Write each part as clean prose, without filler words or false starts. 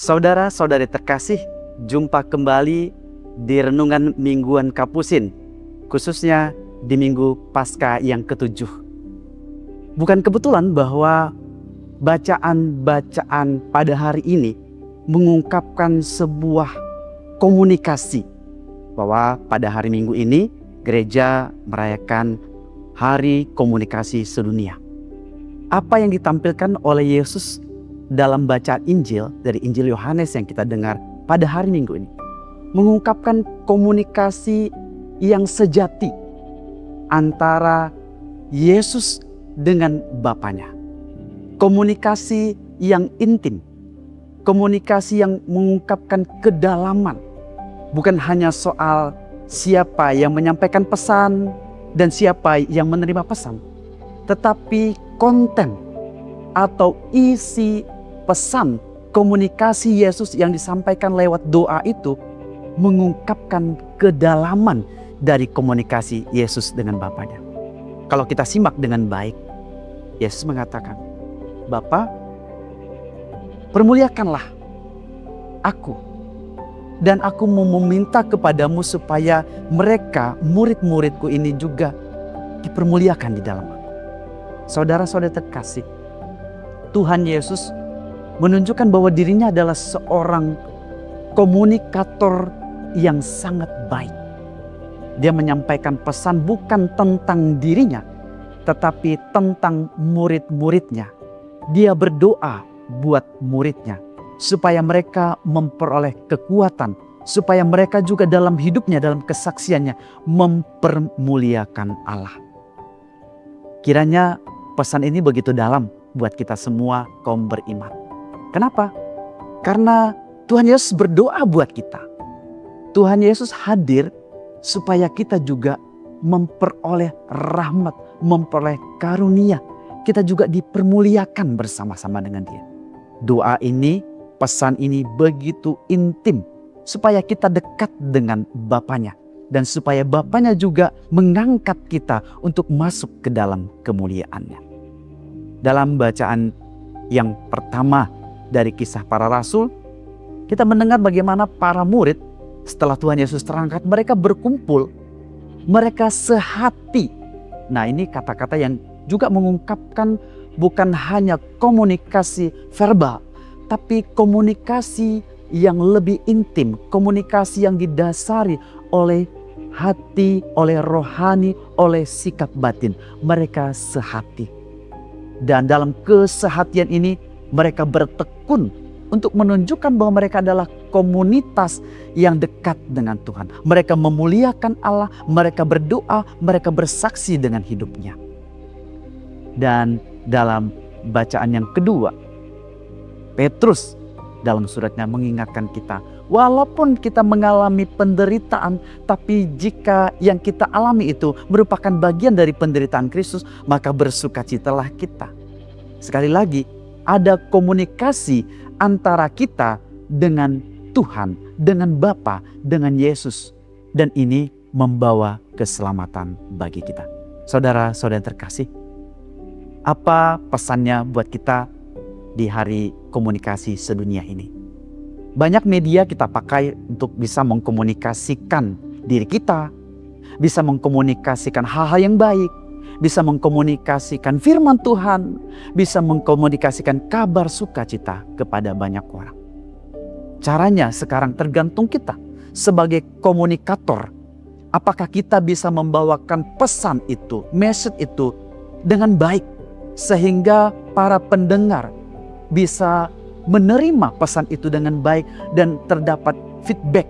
Saudara-saudari terkasih, jumpa kembali di Renungan Mingguan Kapusin, khususnya di Minggu Paskah yang ke-7. Bukan kebetulan bahwa bacaan-bacaan pada hari ini mengungkapkan sebuah komunikasi, bahwa pada hari Minggu ini gereja merayakan Hari Komunikasi Sedunia. Apa yang ditampilkan oleh Yesus dalam bacaan Injil dari Injil Yohanes yang kita dengar pada hari Minggu ini mengungkapkan komunikasi yang sejati antara Yesus dengan Bapanya. Komunikasi yang intim, komunikasi yang mengungkapkan kedalaman, bukan hanya soal siapa yang menyampaikan pesan dan siapa yang menerima pesan, tetapi konten atau isi pesan komunikasi Yesus yang disampaikan lewat doa itu mengungkapkan kedalaman dari komunikasi Yesus dengan Bapanya. Kalau kita simak dengan baik, Yesus mengatakan, "Bapa, permuliakanlah aku, dan aku mau meminta kepadamu supaya mereka, murid-muridku ini juga dipermuliakan di dalam aku." Saudara-saudara terkasih, Tuhan Yesus menunjukkan bahwa dirinya adalah seorang komunikator yang sangat baik. Dia menyampaikan pesan bukan tentang dirinya, tetapi tentang murid-muridnya. Dia berdoa buat muridnya supaya mereka memperoleh kekuatan, supaya mereka juga dalam hidupnya, dalam kesaksiannya mempermuliakan Allah. Kiranya pesan ini begitu dalam buat kita semua kaum beriman. Kenapa? Karena Tuhan Yesus berdoa buat kita. Tuhan Yesus hadir supaya kita juga memperoleh rahmat, memperoleh karunia. Kita juga dipermuliakan bersama-sama dengan Dia. Doa ini, pesan ini begitu intim supaya kita dekat dengan Bapanya. Dan supaya Bapanya juga mengangkat kita untuk masuk ke dalam kemuliaannya. Dalam bacaan yang pertama dari Kisah Para Rasul, kita mendengar bagaimana para murid setelah Tuhan Yesus terangkat, mereka berkumpul, mereka sehati. Nah, ini kata-kata yang juga mengungkapkan bukan hanya komunikasi verbal, tapi komunikasi yang lebih intim, komunikasi yang didasari oleh hati, oleh rohani, oleh sikap batin. Mereka sehati. Dan dalam kesehatian ini mereka bertekun untuk menunjukkan bahwa mereka adalah komunitas yang dekat dengan Tuhan. Mereka memuliakan Allah, mereka berdoa, mereka bersaksi dengan hidupnya. Dan dalam bacaan yang kedua, Petrus dalam suratnya mengingatkan kita, walaupun kita mengalami penderitaan, tapi jika yang kita alami itu merupakan bagian dari penderitaan Kristus, maka bersukacitalah kita. Sekali lagi, ada komunikasi antara kita dengan Tuhan, dengan Bapa, dengan Yesus. Dan ini membawa keselamatan bagi kita. Saudara-saudara terkasih, apa pesannya buat kita di hari komunikasi sedunia ini? Banyak media kita pakai untuk bisa mengkomunikasikan diri kita, bisa mengkomunikasikan hal-hal yang baik, bisa mengkomunikasikan firman Tuhan, bisa mengkomunikasikan kabar sukacita kepada banyak orang. Caranya sekarang tergantung kita sebagai komunikator. Apakah kita bisa membawakan pesan itu, message itu dengan baik, sehingga para pendengar bisa menerima pesan itu dengan baik dan terdapat feedback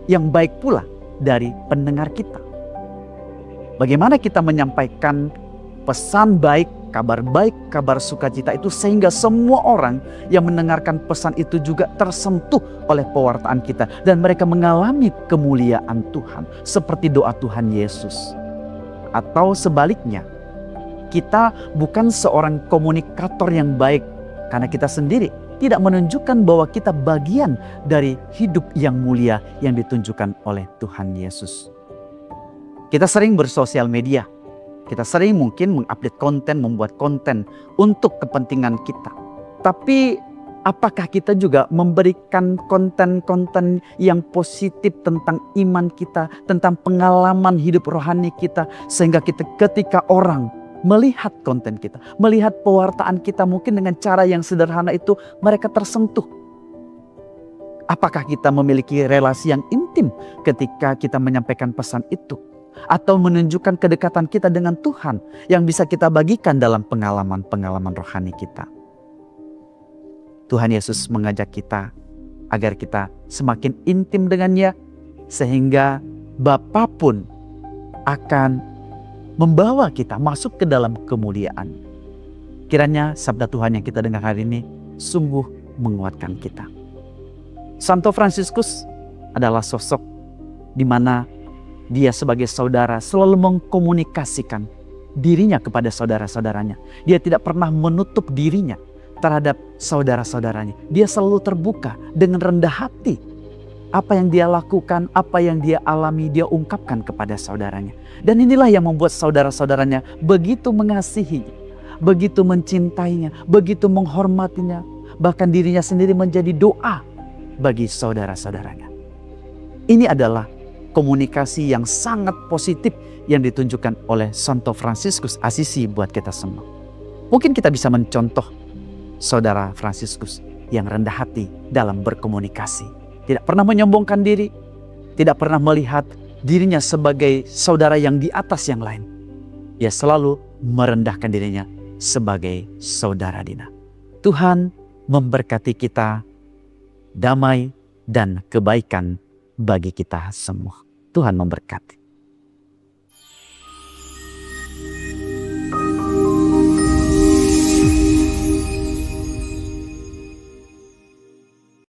yang baik pula dari pendengar kita. Bagaimana kita menyampaikan pesan baik, kabar sukacita itu sehingga semua orang yang mendengarkan pesan itu juga tersentuh oleh pewartaan kita dan mereka mengalami kemuliaan Tuhan seperti doa Tuhan Yesus. Atau sebaliknya, kita bukan seorang komunikator yang baik karena kita sendiri tidak menunjukkan bahwa kita bagian dari hidup yang mulia yang ditunjukkan oleh Tuhan Yesus. Kita sering bersosial media. Kita sering mungkin mengupdate konten, membuat konten untuk kepentingan kita. Tapi Apakah kita juga memberikan konten-konten yang positif tentang iman kita, tentang pengalaman hidup rohani kita, sehingga kita ketika orang melihat konten kita, melihat pewartaan kita mungkin dengan cara yang sederhana itu, mereka tersentuh. Apakah kita memiliki relasi yang intim ketika kita menyampaikan pesan itu? Atau menunjukkan kedekatan kita dengan Tuhan yang bisa kita bagikan dalam pengalaman-pengalaman rohani kita? Tuhan Yesus mengajak kita agar kita semakin intim dengannya, sehingga Bapa pun akan membawa kita masuk ke dalam kemuliaan. Kiranya sabda Tuhan yang kita dengar hari ini sungguh menguatkan kita. Santo Fransiskus adalah sosok di mana dia sebagai saudara selalu mengkomunikasikan dirinya kepada saudara-saudaranya. Dia tidak pernah menutup dirinya terhadap saudara-saudaranya. Dia selalu terbuka dengan rendah hati. Apa yang dia lakukan, apa yang dia alami, dia ungkapkan kepada saudaranya. Dan inilah yang membuat saudara-saudaranya begitu mengasihinya, begitu mencintainya, begitu menghormatinya. Bahkan dirinya sendiri menjadi doa bagi saudara-saudaranya. Ini adalah komunikasi yang sangat positif yang ditunjukkan oleh Santo Fransiskus Assisi buat kita semua. Mungkin kita bisa mencontoh Saudara Fransiskus yang rendah hati dalam berkomunikasi. Tidak pernah menyombongkan diri, tidak pernah melihat dirinya sebagai saudara yang di atas yang lain. Dia selalu merendahkan dirinya sebagai saudara Dina. Tuhan memberkati kita, damai dan kebaikan bagi kita semua. Tuhan memberkati.